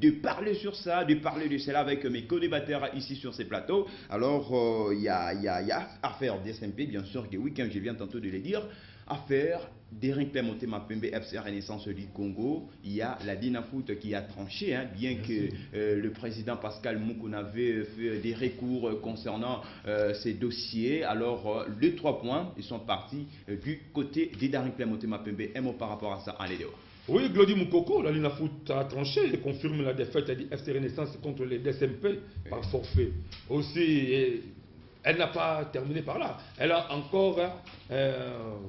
de parler sur ça, de parler de cela avec mes co-débatteurs ici sur ces plateaux. Alors, il y a affaire DSMP, bien sûr, que oui, comme je viens tantôt de le dire, affaire d'Erin Motema Pembe, FC Renaissance du Congo. Il y a la Dinafoot qui a tranché, hein, bien que le président Pascal Moukoun avait fait des recours concernant ces dossiers. Alors, les 3 points, ils sont partis du côté d'Erin Motema Pembe. Un mot par rapport à ça, allez dehors. Oui, Glody Moukoko, la Linafoot a tranché et confirme la défaite du FC Renaissance contre les DSMP par forfait. Aussi, elle n'a pas terminé par là. Elle a encore,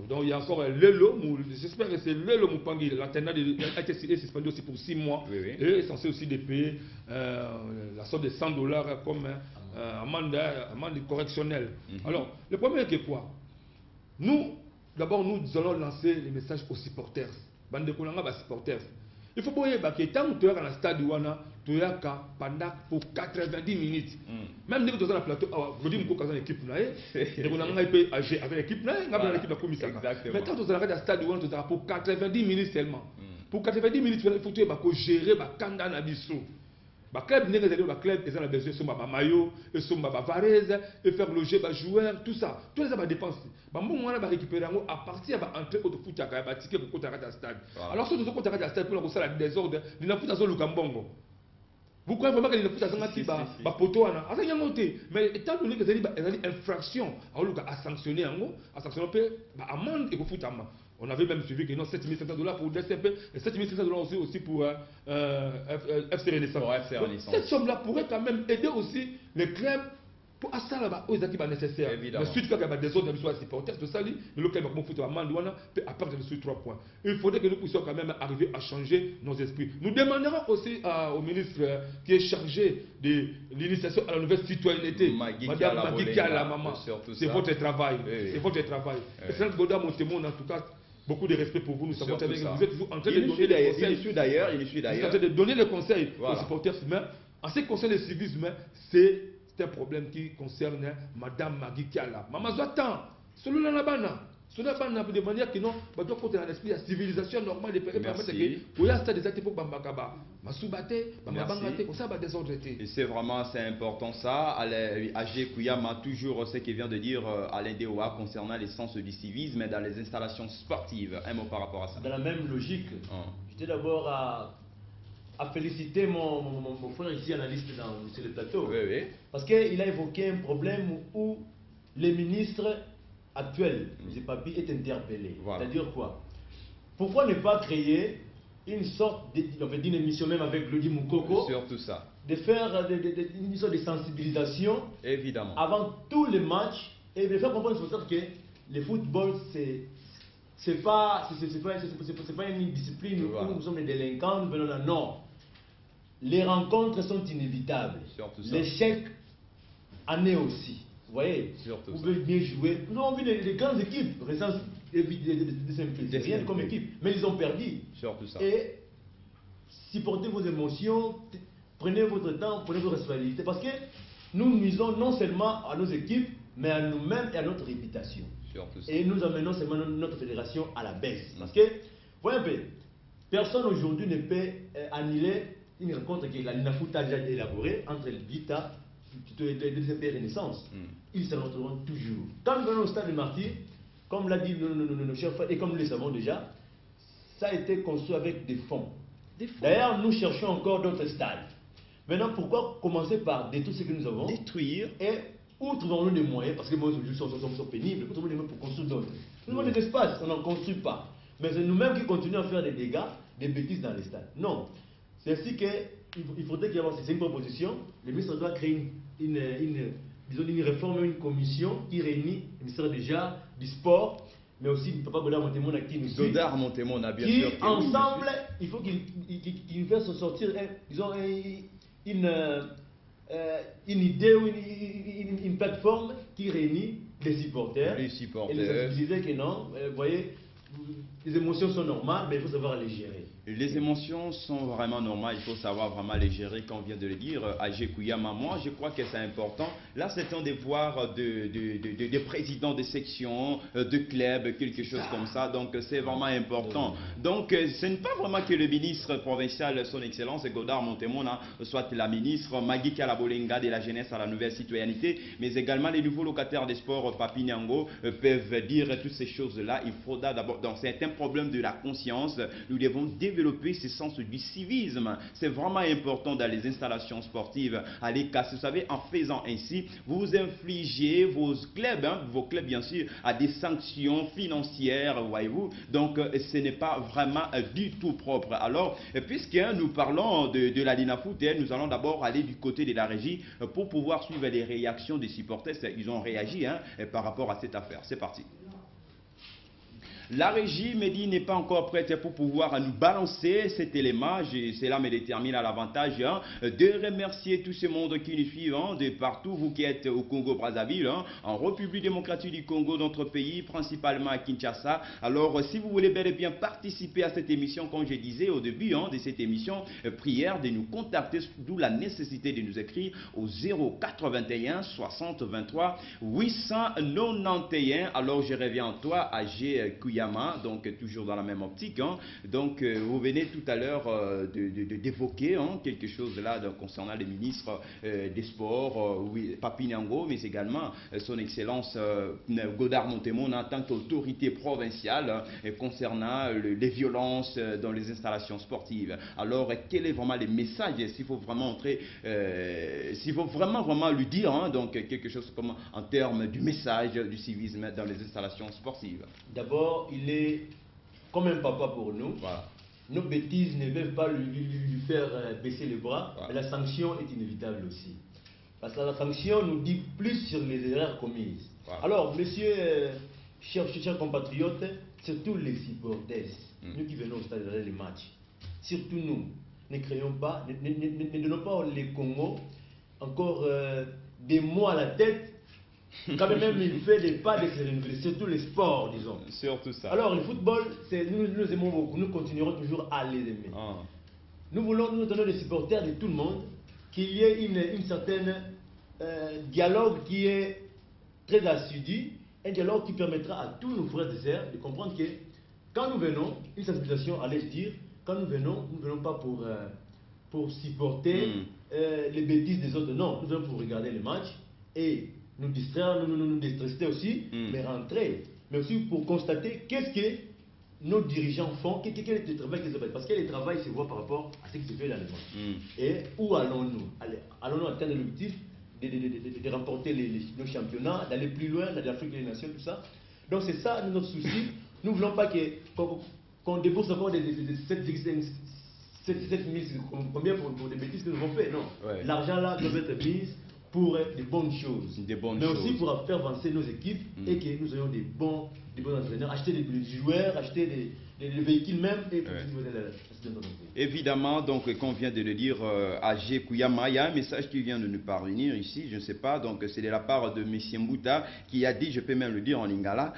donc il y a encore Lelo, j'espère que c'est Lelo Moupangi, l'antenne a été suspendu aussi pour 6 mois. Oui, oui. Et est censé aussi de payer la somme de $100 comme amende correctionnelle. Alors, le problème est que quoi? Nous, d'abord, nous allons lancer les messages aux supporters. Bande de supporters. Il faut que tant que tu es dans le stade tu es pendant pour 90 minutes. Même si tu es dans le plateau, je dis que tu es dans l'équipe, tu es avec l'équipe, mais quand tu es dans le stade tu es pour 90 minutes seulement. Pour 90 minutes, il faut que tu gérer le candidat Nabiso. Les clubs ils ont besoin de maillot, de varese, de faire loger les joueurs, tout ça. Tout ça va dépenser. On va récupérer à partir de l'entrée au foot, à un ticket pour qu'on arrête à stade. Alors, si on arrête à stade pour la désordre, il n'y a plus de Lukambongo. Vous croyez vraiment qu'il y a plus de poteau? Mais étant donné que c'est une infraction à sanctionner, à sanctionner, amende et foot. On avait même suivi que non, $7 500 pour DCP et $7 500 aussi pour FC Renaissance. Cette somme-là pourrait quand même aider aussi les clubs pour ça là-bas aux équipes nécessaires. Mais suite quand il y a des autres supporters de ça, le club va faire amende peut apporter dessus 3 points. Il faudrait que nous puissions quand même arriver à changer nos esprits. Nous demanderons aussi au ministre qui est chargé de l'initiation à la nouvelle citoyenneté, Madame Magui Kiala, maman. C'est votre travail. C'est votre travail. Et c'est Goda Montemon en tout cas. Beaucoup de respect pour vous, nous savons que vous êtes toujours en train de donner des conseils. Il suit d'ailleurs. Vous êtes en train de donner des conseils aux supporters humains. En ce qui concerne les civisme, c'est un problème qui concerne Madame Magui Kiala. Maman Zotan, celui-là là-bas, de manière que non, doit compter dans l'esprit de la civilisation normale de permettre que pour y avoir des actes pour Bambakaba, Masubate, Bambangate, on s'en désordre. Et c'est vraiment important ça. AG Kouyama, toujours ce qu'il vient de dire Alain Deoua concernant l'essence du civisme dans les installations sportives. Un mot par rapport à ça. Dans la même logique, j'étais d'abord à féliciter mon frère ici, analyste sur le plateau. Parce qu'il a évoqué un problème où les ministres actuel, M. Papi, est interpellé. C'est-à-dire quoi? Pourquoi ne pas créer une sorte d'une émission même avec Glody Moukoko, surtout ça, de faire une sorte de sensibilisation évidemment avant tous les matchs et de faire comprendre que le football c'est pas une discipline où nous sommes des délinquants, non. Les rencontres sont inévitables. L'échec en est aussi. Vous voyez, vous pouvez bien jouer. Nous avons vu les grandes équipes, récentes, rien comme équipe, mais ils ont perdu. Et supportez vos émotions, prenez votre temps, prenez vos responsabilités, parce que nous nuisons non seulement à nos équipes, mais à nous-mêmes et à notre réputation. Et nous amenons seulement notre fédération à la baisse. Parce que, voyez un peu, personne aujourd'hui ne peut annuler une rencontre que la Linafoot a déjà élaborée entre le Vita et le Renaissance. Ils se retrouveront toujours. Quand nous venons au stade de Martyr, comme l'a dit nos chers frères, et comme nous le savons déjà, ça a été construit avec des fonds. D'ailleurs, nous cherchons encore d'autres stades. Maintenant, pourquoi commencer par détruire ce que nous avons? Détruire. Et où trouvons-nous des moyens? Parce que moi, aujourd'hui, sont pénibles. Où trouvons-nous des moyens pour construire d'autres? Nous avons des espaces, on n'en construit pas. Mais c'est nous-mêmes qui continuons à faire des dégâts, des bêtises dans les stades. Non. C'est ainsi qu'il faudrait qu'il y ait, c'est une proposition, le ministre doit créer une réforme, une commission qui réunit le ministère déjà du sport, mais aussi Papa Godard Montemona qui nous suit. Godard Montemona, bien sûr. Qui, ensemble, il faut qu'ils fassent sortir une idée ou une plateforme qui réunit les supporters. Les supporters. Et les sensibiliser que non, vous voyez, les émotions sont normales, mais il faut savoir les gérer. Les émotions sont vraiment normales, il faut savoir vraiment les gérer, comme on vient de le dire. AG Kuyama, moi je crois que c'est important. Là, c'est un devoir de président de section, de club, quelque chose comme ça. Donc, c'est vraiment important. Donc, ce n'est pas vraiment que le ministre provincial, son excellence, Godard Montemona, soit la ministre, Magui Kalabolenga de la jeunesse à la nouvelle citoyenneté, mais également les nouveaux locataires des sports, Papi Nyango, peuvent dire toutes ces choses-là. Il faudra d'abord, donc c'est un problème de la conscience. Nous devons développer ce sens du civisme. C'est vraiment important dans les installations sportives. Allez casser, vous savez, en faisant ainsi, vous infligez vos clubs bien sûr, à des sanctions financières, voyez-vous. Donc, ce n'est pas vraiment du tout propre. Alors, puisque nous parlons de la Dinafoot, nous allons d'abord aller du côté de la régie pour pouvoir suivre les réactions des supporters. Ils ont réagi par rapport à cette affaire. C'est parti. La régie me dit n'est pas encore prête pour pouvoir nous balancer cet élément. Cela me détermine à l'avantage de remercier tout ce monde qui nous suit de partout, vous qui êtes au Congo-Brazzaville, en République démocratique du Congo, notre pays, principalement à Kinshasa. Alors, si vous voulez bel et bien participer à cette émission, comme je disais au début de cette émission, prière de nous contacter, d'où la nécessité de nous écrire au 081 60 23 891. Alors, je reviens en toi, AG Kuyama. Donc toujours dans la même optique. Donc vous venez tout à l'heure d'évoquer quelque chose là concernant les ministres des sports, oui, Papi Nyango, mais également son excellence Godard Montemona en tant qu'autorité provinciale concernant les violences dans les installations sportives. Alors quel est vraiment le message, s'il faut vraiment entrer, s'il faut vraiment lui dire donc quelque chose comme en termes du message du civisme dans les installations sportives? D'abord, il est comme un papa pour nous. Voilà. Nos bêtises ne peuvent pas lui faire baisser les bras. Voilà. Mais la sanction est inévitable aussi. Parce que la sanction nous dit plus sur les erreurs commises. Voilà. Alors, messieurs, chers compatriotes, surtout les supporters, nous qui venons au stade de les matchs, surtout nous, ne créons pas, ne donnons pas les Congo encore des mots à la tête. Quand même, il fait des pas de se renouveler, surtout les sports, disons. Surtout ça. Alors, le football, nous aimons beaucoup, nous continuerons toujours à les aimer. Nous voulons nous donner les supporters de tout le monde, qu'il y ait une certaine dialogue qui est très assidu, un dialogue qui permettra à tous nos frères et sœurs de comprendre que quand nous venons, une sensibilisation, allais-je dire, quand nous venons pas pour supporter les bêtises des autres, non, nous venons pour regarder les matchs et nous distraire, nous déstresser aussi, mais rentrer. Mais aussi pour constater qu'est-ce que nos dirigeants font, quel est le travail qu'ils ont. Parce que le travail se voit par rapport à ce qui se fait dans le monde. Et où allons-nous? Allons-nous atteindre l'objectif de remporter nos championnats, d'aller plus loin, dans l'Afrique des Nations, tout ça. Donc c'est ça notre souci. Nous ne voulons pas qu'on débourse encore des 7 000, combien pour des bêtises que nous avons fait. Non. Ouais. L'argent là doit être mis pour des bonnes choses, mais aussi pour faire avancer nos équipes et que nous ayons des bons entraîneurs, acheter des joueurs, acheter des véhicules même. Et évidemment, donc, comme on vient de le dire, AG Kuyama, il y a un message qui vient de nous parvenir ici, je ne sais pas, donc c'est de la part de M. Mbouta qui a dit, je peux même le dire en lingala,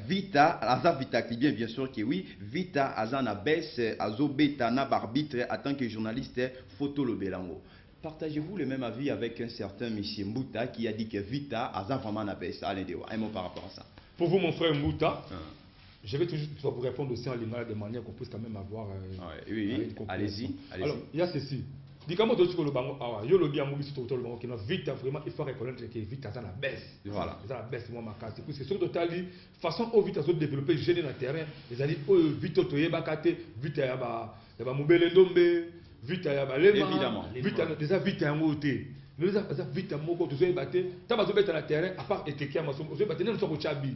Vita, Aza Vita, qui dit bien sûr que oui, Vita, Azana Bess, Azo Beta, Nabarbitre, en tant que journaliste, photo le Belango. Partagez-vous le même avis avec un certain M. Mbouta qui a dit que Vita a vraiment appelé ça à l'Indewa? Un mot par rapport à ça. Pour vous, mon frère Mbouta, je vais toujours vous répondre aussi en lingala de manière qu'on puisse quand même avoir oui. Allez-y. Alors, il y a ceci. Dis-moi tout ce que le bango a. Yo le bien moubi sur le bango qui n'a Vita vraiment, il faut reconnaître que Vita a la baisse. Voilà. Ça la baisse moi ma carte. C'est sur total façon au Vita se développer génie dans le terrain. Les alliés Vita toye bakate, Vita ya ba mubele ndombe. Vite évidemment. Déjà vite à un mot. Vite à un mot quand tu es battu. Tu as besoin de terrain à part et quelqu'un m'a battu.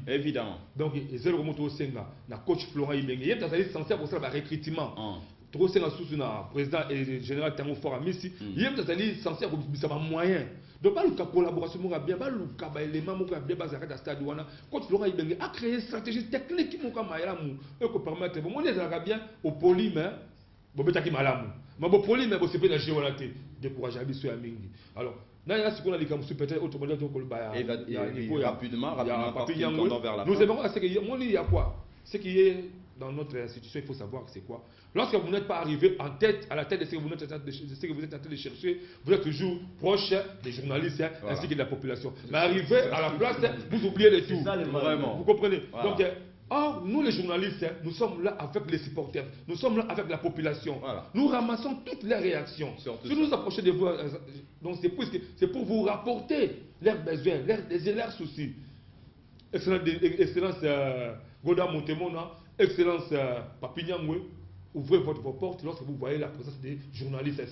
Évidemment. Donc, il y a un senga. Na coach Florent Ibenge. Il y a des censés pour ça le recrutement. Trop senga sous na président et général Tango Fort à Messi. Il y a des censés pour ça moyen. Donc, pas le collaboration bien, pas le cas élément bien basé à stade wana. Coach Florent Ibenge a créé une stratégie technique qui m'a permis de permettre. Moi, les Arabiens au polymère. Bobetaki malamu. Mais bon poli mais bon c'est pas la géolate décourager abisso ya mingi. Alors là il y a ce qu'on a les comme peut-être autre modèle donc le baya. Et rapidement nous aimons à ce que moi il y a quoi? C'est qu'il y ait dans notre institution, il faut savoir que c'est quoi. Lorsque vous n'êtes pas arrivé en tête, à la tête de ce que vous êtes en train de chercher, vous êtes toujours proche des journalistes ainsi que de la population. Mais arrivé à la place, vous oubliez de tout. Ça, Vraiment. Vous comprenez? Voilà. Donc, or, nous les journalistes, nous sommes là avec les supporters, nous sommes là avec la population. Voilà. Nous ramassons toutes les réactions. Surtout Si nous approchons de vous, donc c'est pour vous rapporter leurs besoins, leurs soucis. Excellence Goda Montemona, Excellence Papignangwe, ouvrez vos portes lorsque vous voyez la présence des journalistes.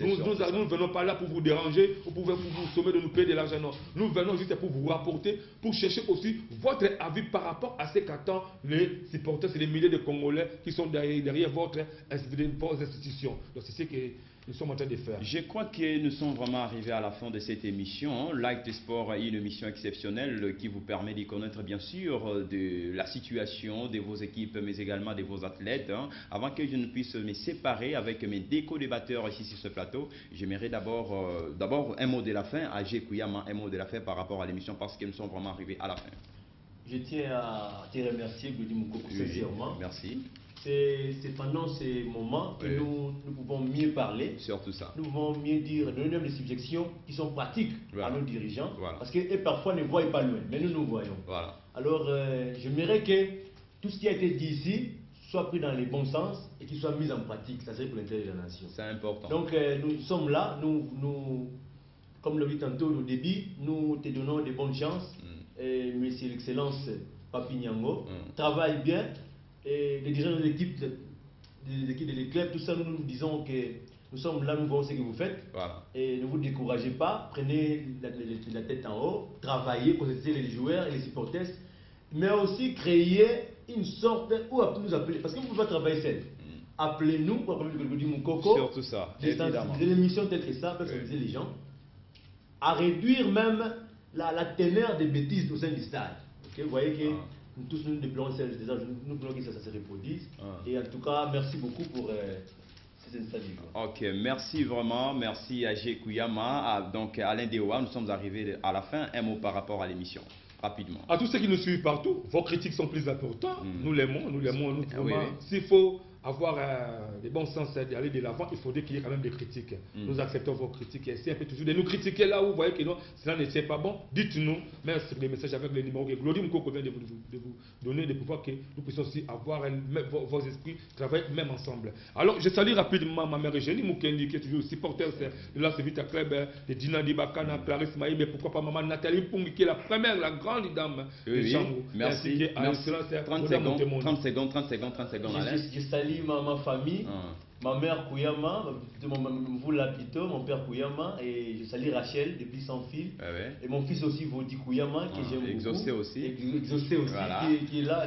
Nous ne venons pas là pour vous déranger ou pour vous sommer de nous payer de l'argent. Non. Nous venons juste pour vous rapporter, pour chercher aussi votre avis par rapport à ce qu'attendent les supporters, c'est les milliers de Congolais qui sont derrière vos institutions. Donc c'est ce que nous sommes en train de faire. Je crois que nous sommes vraiment arrivés à la fin de cette émission. Light Sport est une émission exceptionnelle qui vous permet d'y connaître bien sûr de la situation de vos équipes, mais également de vos athlètes. Avant que je ne puisse me séparer avec mes déco-débatteurs ici sur ce plateau, j'aimerais d'abord un mot de la fin à Ajay Kouyama, un mot de la fin par rapport à l'émission parce que nous sommes vraiment arrivés à la fin. Je tiens à te remercier, Glody Moukoko, sincèrement. Merci. C'est pendant ces moments que nous pouvons mieux parler. Surtout ça. Nous pouvons mieux dire, donner même des suggestions qui sont pratiques à nos dirigeants. Voilà. Parce qu'eux parfois ne voient pas loin, mais nous voyons. Voilà. Alors, j'aimerais que tout ce qui a été dit ici soit pris dans les bons sens et qu'il soit mis en pratique. Ça serait pour l'intérêt de la nation. C'est important. Donc, nous sommes là, nous comme le dit tantôt au début, nous te donnons de bonnes chances. Monsieur l'Excellence Papinyango travaille bien. Et les dirigeants de l'équipe, des clubs, tout ça, nous disons que nous sommes là, nous voyons ce que vous faites. Voilà. Et ne vous découragez pas, prenez la tête en haut, travaillez, connaissez les joueurs et les supporters, mais aussi créer une sorte, ou nous appeler, parce que vous ne pouvez pas travailler seul. Appelez-nous, pour appeler le Glody Moukoko. Surtout ça, évidemment. Des émissions telles que ça, peuvent sensibiliser les gens, à réduire même la teneur des bêtises au sein du stade. Okay? Vous voyez que nous tous nous déplorons nous voulons que ça se reproduise. Et en tout cas, merci beaucoup pour cette interview. Ok, merci vraiment, merci à Ajay Kouyama, donc Alain Dewa, nous sommes arrivés à la fin. Un mot par rapport à l'émission, rapidement. À tous ceux qui nous suivent partout, vos critiques sont plus importantes. Nous l'aimons, nous l'aimons. Oui. S'il faut avoir des bons sens d'aller de l'avant, il faudrait qu'il y ait quand même des critiques. Nous acceptons vos critiques. Essayez un peu toujours de nous critiquer là où vous voyez que non, cela ne tient pas bon. Dites-nous, mais sur les messages avec les numéros que Glody Moukoko vient de vous donner, de pouvoir que nous puissions aussi avoir vos esprits travailler même ensemble. Alors, je salue rapidement ma mère Eugénie Moukendi, qui est toujours supporter de la Sevita Club, de Dina Dibakana, Clarisse Maï, mais pourquoi pas maman Nathalie Pungi, qui est la première, la grande dame de Chambou. Merci. 30 secondes. Je salue ma famille, ma mère Kouyama, mon père Kouyama, et je salue Rachel depuis sans fil, et mon fils aussi Vodi Kouyama, que j'aime beaucoup. Exaucé aussi, voilà. qui est là.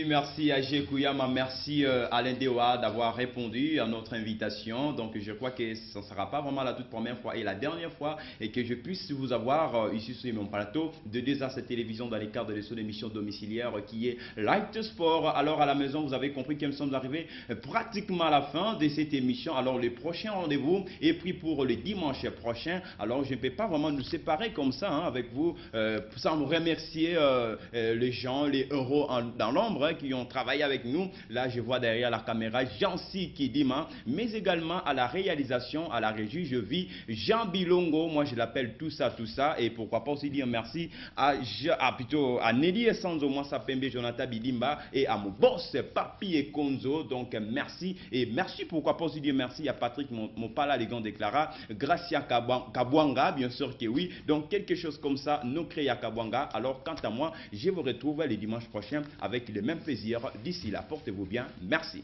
Merci Ajay Kouyama, merci Alain Dewa d'avoir répondu à notre invitation. Donc je crois que ce ne sera pas vraiment la toute première fois et la dernière fois et que je puisse vous avoir ici sur mon plateau de 2 à cette télévision dans le cadre de son émission domiciliaire qui est Light Sport. Alors à la maison, vous avez compris que nous sommes arrivés pratiquement à la fin de cette émission. Alors le prochain rendez-vous est pris pour le dimanche prochain. Alors je ne peux pas vraiment nous séparer comme ça avec vous sans vous remercier les gens, les héros dans l'ombre qui ont travaillé avec nous. Là je vois derrière la caméra Jancy Kidima, mais également à la réalisation, à la régie, je vis Jean Bilongo, moi je l'appelle tout ça, et pourquoi pas aussi dire merci à Nelly Essanzo, moi Sapembe, Jonathan Bidimba et à mon boss Papi et Konzo. Donc merci, et merci pourquoi pas aussi dire merci à Patrick Mopala, les gants déclara, Gracia Kabwanga, bien sûr que oui, donc quelque chose comme ça, nous créons à Kabwanga. Alors quant à moi, je vous retrouve le dimanche prochain avec le même plaisir. D'ici là, portez-vous bien, merci.